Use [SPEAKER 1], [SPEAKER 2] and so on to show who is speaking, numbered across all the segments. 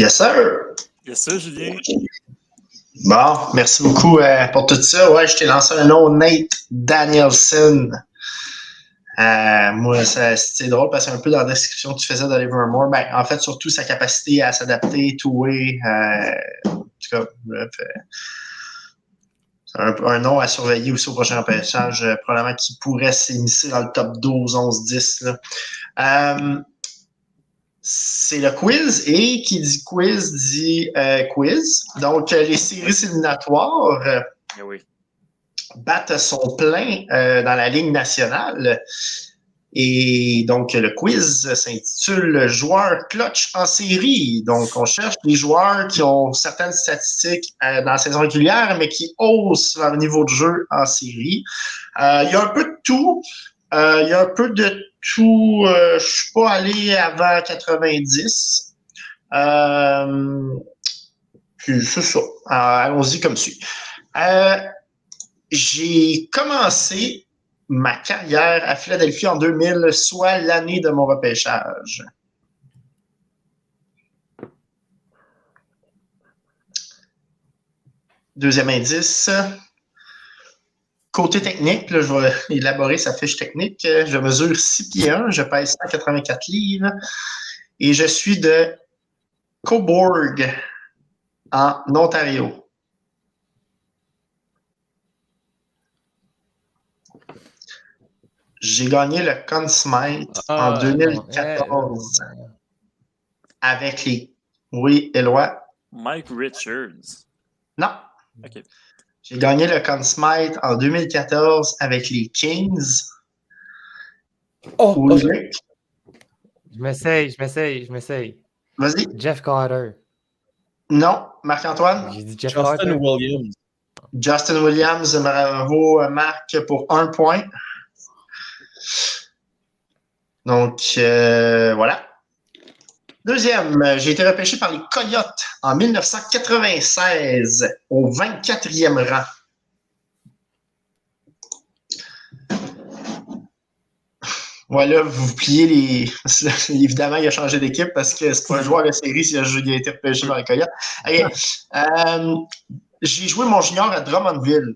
[SPEAKER 1] Yes, sir.
[SPEAKER 2] Yes, sir, Julien.
[SPEAKER 1] Bon, merci beaucoup pour tout ça. Ouais, je t'ai lancé un nom, Nate Danielson. Moi, c'est drôle parce que c'est un peu dans la description que tu faisais de Livermore. Ben, en fait, surtout sa capacité à s'adapter, two-way. En tout cas, bref, c'est un nom à surveiller aussi au prochain repêchage. Probablement qui pourrait s'initier dans le top 12, 11, 10. Là. C'est le quiz et qui dit quiz dit quiz. Donc, les séries éliminatoires battent son plein dans la Ligue nationale. Et donc, le quiz s'intitule Joueurs clutch en série. Donc, on cherche des joueurs qui ont certaines statistiques dans la saison régulière, mais qui haussent leur niveau de jeu en série. Il y a un peu de tout. Il y a un peu de tout. Je ne suis pas allé avant 90. Puis c'est ça. Allons-y comme suit. J'ai commencé ma carrière à Philadelphie en 2000, soit l'année de mon repêchage. Deuxième indice. Côté technique, là, je vais élaborer sa fiche technique. Je mesure 6 pieds 1, je pèse 184 livres et je suis de Cobourg, en Ontario. J'ai gagné le Conn Smythe en 2014 avec les... Oui, Éloi?
[SPEAKER 2] Mike Richards.
[SPEAKER 1] Non.
[SPEAKER 2] OK.
[SPEAKER 1] J'ai gagné le Conn Smythe en 2014 avec les Kings.
[SPEAKER 3] Je m'essaye.
[SPEAKER 1] Vas-y.
[SPEAKER 3] Jeff Carter.
[SPEAKER 1] Non. Marc-Antoine?
[SPEAKER 3] J'ai dit Jeff
[SPEAKER 4] Justin
[SPEAKER 3] Carter.
[SPEAKER 4] Williams.
[SPEAKER 1] Justin Williams, bravo Marc pour 1 point. Donc, voilà. Deuxième, j'ai été repêché par les Coyotes en 1996 au 24e rang. Voilà, vous pliez les... Évidemment, il a changé d'équipe parce que c'est pas un joueur de série s'il a été repêché par les Coyotes. Okay. J'ai joué mon junior à Drummondville.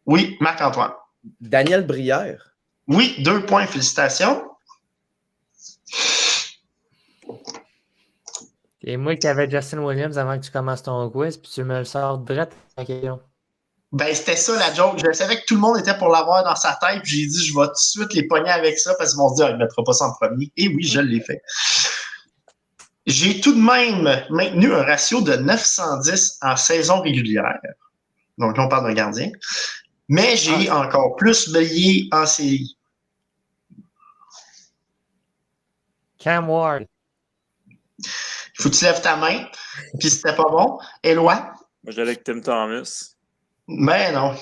[SPEAKER 1] Oui, Marc-Antoine.
[SPEAKER 4] Daniel Brière.
[SPEAKER 1] Oui, 2 points, félicitations.
[SPEAKER 3] Et moi qui avais Justin Williams avant que tu commences ton quiz, puis tu me le sors direct en question.
[SPEAKER 1] Ben, c'était ça la joke. Je savais que tout le monde était pour l'avoir dans sa tête, puis j'ai dit, je vais tout de suite les pogner avec ça parce qu'ils vont se dire, il ne mettra pas ça en premier. Et oui, je l'ai fait. J'ai tout de même maintenu un ratio de 910 en saison régulière. Donc là, on parle d'un gardien. Mais j'ai encore plus brillé en série.
[SPEAKER 3] Cam Ward.
[SPEAKER 1] Il faut que tu lèves ta main. Puis si c'était pas bon, Éloi?
[SPEAKER 2] Moi, j'allais avec Tim Thomas.
[SPEAKER 1] Mais non.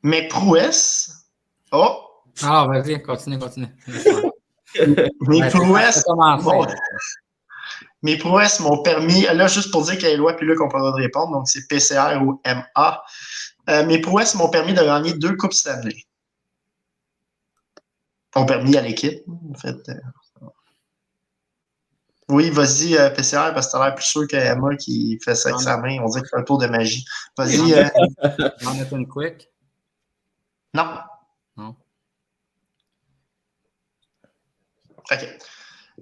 [SPEAKER 1] Mais prouesse. Oh!
[SPEAKER 5] Ah, vas-y, continue.
[SPEAKER 1] Mes prouesses.
[SPEAKER 5] Bon.
[SPEAKER 1] Mes prouesses m'ont permis. Là, juste pour dire qu'Éloi puis Luc ont pas le droit de répondre, donc c'est PCR ou MA. Mes prouesses m'ont permis de gagner 2 Coupes Stanley. Ont permis à l'équipe, en fait. Oui, vas-y, PCR, parce que t'as l'air plus sûr qu'Emma qui fait ça avec sa main. On dirait qu'il fait un tour de magie. Vas-y.
[SPEAKER 5] Jonathan Quick?
[SPEAKER 1] Non. OK.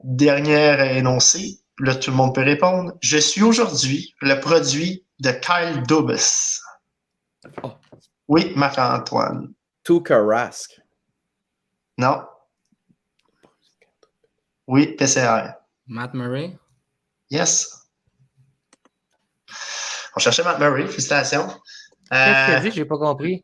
[SPEAKER 1] Dernière énoncé. Là, tout le monde peut répondre. Je suis aujourd'hui le produit de Kyle Dubas.
[SPEAKER 4] Oh.
[SPEAKER 1] Oui, Marc-Antoine.
[SPEAKER 4] Tuukka Rask.
[SPEAKER 1] Non. Oui, PCR.
[SPEAKER 5] Matt Murray?
[SPEAKER 1] Yes. On cherchait Matt Murray. Félicitations.
[SPEAKER 3] Qu'est-ce que tu as dit? J'ai pas compris.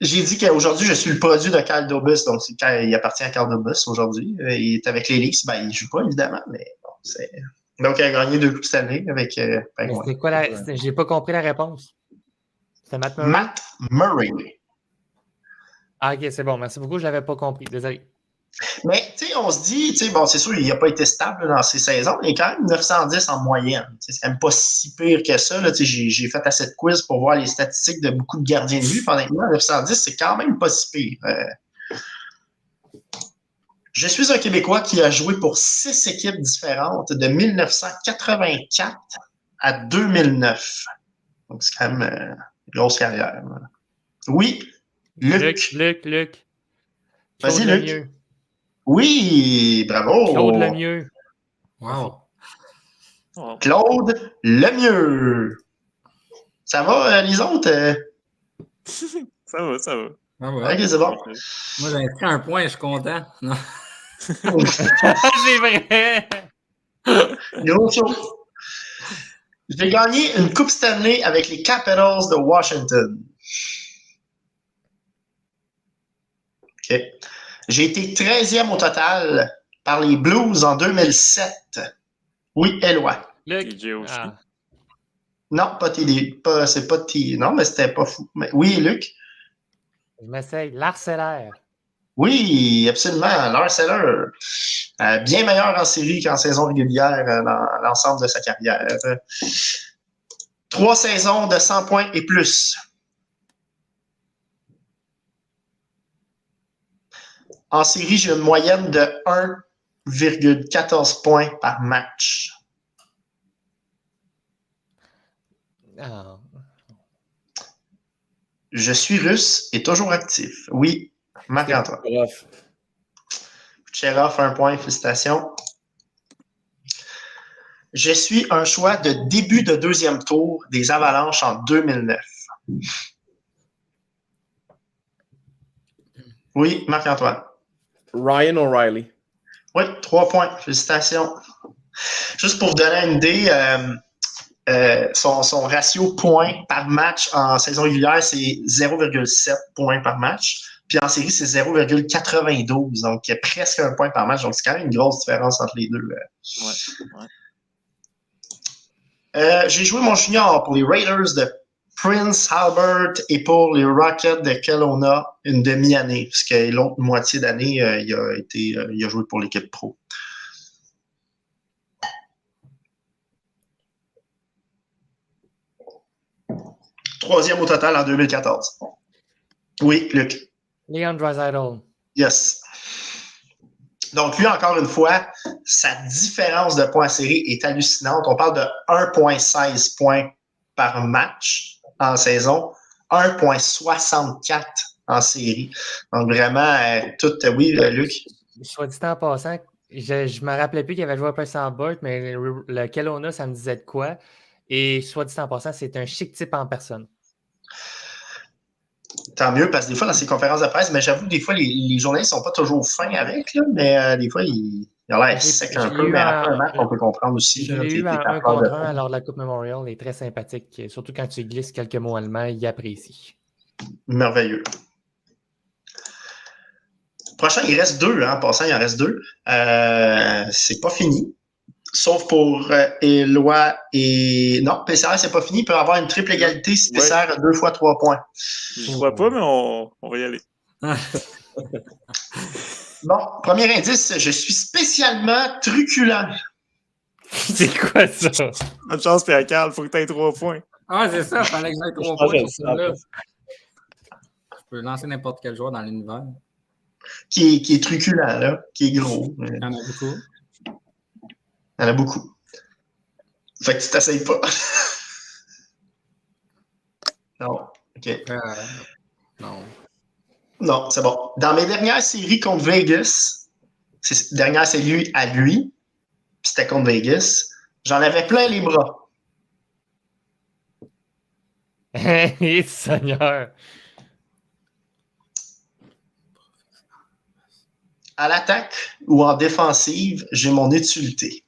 [SPEAKER 1] J'ai dit qu'aujourd'hui, je suis le produit de Kyle Dubas. Donc, il appartient à Kyle Dubas aujourd'hui. Il est avec les Leafs. Ben, il ne joue pas, évidemment, mais bon, c'est... Donc, il a gagné 2 Coupes Stanley avec...
[SPEAKER 3] c'est quoi la... J'ai pas compris la réponse. C'était Matt Murray?
[SPEAKER 1] Matt Murray.
[SPEAKER 3] Ah, OK, c'est bon. Merci beaucoup. Je l'avais pas compris. Désolé.
[SPEAKER 1] Mais, tu sais, on se dit, tu sais, bon, c'est sûr, il n'a pas été stable dans ces saisons, mais quand même 910 en moyenne. C'est quand même pas si pire que ça. Là, j'ai fait assez de quiz pour voir les statistiques de beaucoup de gardiens de but. Honnêtement, 910, c'est quand même pas si pire. Je suis un Québécois qui a joué pour 6 équipes différentes de 1984 à 2009. Donc, c'est quand même une grosse carrière. Oui, Luc.
[SPEAKER 3] Luc.
[SPEAKER 1] Vas-y,
[SPEAKER 3] Claude
[SPEAKER 1] Luc.
[SPEAKER 3] Lemieux.
[SPEAKER 1] Oui, bravo.
[SPEAKER 3] Claude Lemieux.
[SPEAKER 5] Wow.
[SPEAKER 2] Oh.
[SPEAKER 1] Claude Lemieux. Ça va, les autres?
[SPEAKER 2] Ça va, ça va.
[SPEAKER 5] Ah ouais.
[SPEAKER 1] Ok, c'est bon.
[SPEAKER 5] Moi, j'ai inscrit un point, je suis content. Non.
[SPEAKER 3] C'est vrai!
[SPEAKER 1] Gros show. J'ai gagné une Coupe Stanley avec les Capitals de Washington. OK. J'ai été 13e au total par les Blues en 2007. Oui, Éloi.
[SPEAKER 3] Luc.
[SPEAKER 2] TJ aussi.
[SPEAKER 3] Ah.
[SPEAKER 1] Non, pas TD. C'est pas TD. Non, mais c'était pas fou. Mais, oui, Luc.
[SPEAKER 3] Je m'essaye. L'Arcellaire.
[SPEAKER 1] Oui, absolument. Lars Eller. Bien meilleur en série qu'en saison régulière dans l'ensemble de sa carrière. 3 saisons de 100 points et plus. En série, j'ai une moyenne de 1,14 points par match.
[SPEAKER 3] Ah.
[SPEAKER 1] Je suis russe et toujours actif. Oui, Marc-Antoine.
[SPEAKER 4] Rough.
[SPEAKER 1] Kucherov, 1 point, félicitations. Je suis un choix de début de deuxième tour des Avalanches en 2009. Oui, Marc-Antoine.
[SPEAKER 4] Ryan O'Reilly.
[SPEAKER 1] Oui, 3 points, félicitations. Juste pour vous donner une idée, son ratio points par match en saison régulière, c'est 0,7 points par match. Puis en série, c'est 0,92. Donc, il y a presque 1 point par match. Donc, c'est quand même une grosse différence entre les deux.
[SPEAKER 2] Ouais.
[SPEAKER 1] J'ai joué mon junior pour les Raiders de Prince Albert et pour les Rockets de Kelowna une demi-année, puisque l'autre moitié d'année, il a joué pour l'équipe pro. Troisième au total en 2014. Oui, Luc.
[SPEAKER 3] Leon Draisaitl.
[SPEAKER 1] Yes. Donc, lui, encore une fois, sa différence de points en série est hallucinante. On parle de 1,16 points par match en saison, 1,64 en série. Donc, vraiment, oui, Luc.
[SPEAKER 3] Soit dit en passant, je me rappelais plus qu'il avait joué à Prince Albert, mais le Kelowna, ça me disait de quoi. Et soit dit en passant, c'est un chic type en personne.
[SPEAKER 1] Tant mieux, parce que des fois, dans ces conférences de presse, mais j'avoue, des fois, les journalistes sont pas toujours fins avec, là, mais des fois, il a l'air sec un peu, mais après un match, on peut comprendre aussi.
[SPEAKER 3] Je l'ai eu en 1 contre 1 lors de la Coupe Memorial. Il est très sympathique. Surtout quand tu glisses quelques mots allemands, il apprécie.
[SPEAKER 1] Merveilleux. Prochain, il reste 2. En passant, il en reste 2. C'est pas fini. Sauf pour Éloi et... Non, PCR, c'est pas fini. Il peut avoir une triple égalité si PCR a 2 fois 3 points.
[SPEAKER 2] Je crois pas, mais on va y aller.
[SPEAKER 1] Bon, premier indice, je suis spécialement truculent.
[SPEAKER 3] C'est quoi ça?
[SPEAKER 2] Bonne chance, Pierre Carl, faut que tu aies 3 points.
[SPEAKER 5] Ah, c'est ça, fallait que j'aille 3
[SPEAKER 4] Je
[SPEAKER 5] points
[SPEAKER 4] pense
[SPEAKER 5] pour
[SPEAKER 4] que
[SPEAKER 5] ça. Là. Je peux lancer n'importe quel joueur dans l'univers.
[SPEAKER 1] Qui est truculent, là, qui est gros.
[SPEAKER 5] Il y en a beaucoup.
[SPEAKER 1] Il y en a beaucoup. Fait que tu t'essayes pas. Non. OK.
[SPEAKER 5] Non.
[SPEAKER 1] Non, c'est bon. Dans mes dernières séries contre Vegas, dernière série à lui, puis c'était contre Vegas, j'en avais plein les bras.
[SPEAKER 3] Seigneur!
[SPEAKER 1] À l'attaque ou en défensive, j'ai mon utilité.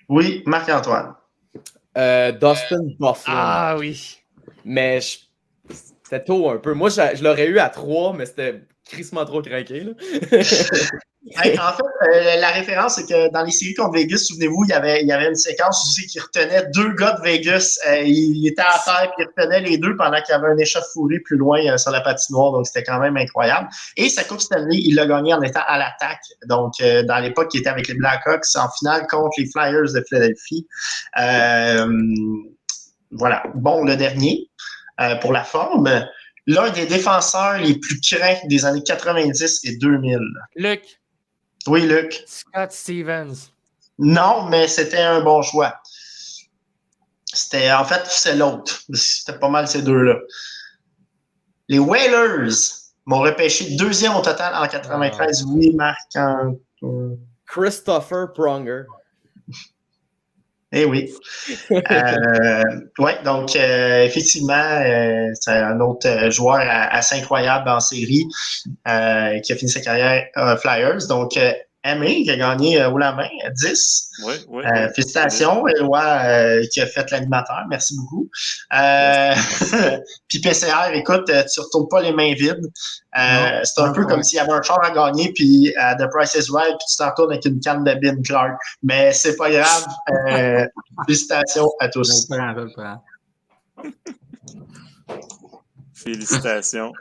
[SPEAKER 1] Oui, Marc-Antoine.
[SPEAKER 4] Dustin Byfuglien.
[SPEAKER 3] Ah oui!
[SPEAKER 4] Mais c'était tôt un peu. Moi, je l'aurais eu à 3, mais c'était crissement trop craqué. Là.
[SPEAKER 1] Hey, en fait, la référence, c'est que dans les séries contre Vegas, souvenez-vous, il y avait une séquence où qui retenait 2 gars de Vegas. Il était à terre et il retenait les 2 pendant qu'il y avait un échauffouré plus loin sur la patinoire. Donc, c'était quand même incroyable. Et sa Coupe Stanley, il l'a gagné en étant à l'attaque. Donc, dans l'époque, il était avec les Blackhawks en finale contre les Flyers de Philadelphie. Voilà. Bon, le dernier, pour la forme. l'un des défenseurs les plus craints des années 90 et 2000.
[SPEAKER 3] Luc,
[SPEAKER 1] Oui, Luc.
[SPEAKER 3] Scott Stevens.
[SPEAKER 1] Non, mais c'était un bon choix. En fait, c'est l'autre. C'était pas mal ces deux-là. Les Whalers m'ont repêché deuxième au total en 93. Oui, Marc.
[SPEAKER 4] Christopher Pronger.
[SPEAKER 1] Eh oui. Ouais, donc effectivement, c'est un autre joueur assez incroyable en série qui a fini sa carrière Flyers. Donc, Aimé qui a gagné haut la main à 10.
[SPEAKER 2] Oui.
[SPEAKER 1] Félicitations, Éloi qui a fait l'animateur. Merci beaucoup. Puis PCR, écoute, tu retournes pas les mains vides. C'est un peu comme s'il y avait un char à gagner, puis The Price is Right, puis tu t'en retournes avec une canne de Ben Clark. Mais c'est pas grave. Félicitations à tous.
[SPEAKER 5] Je le prends.
[SPEAKER 2] Félicitations.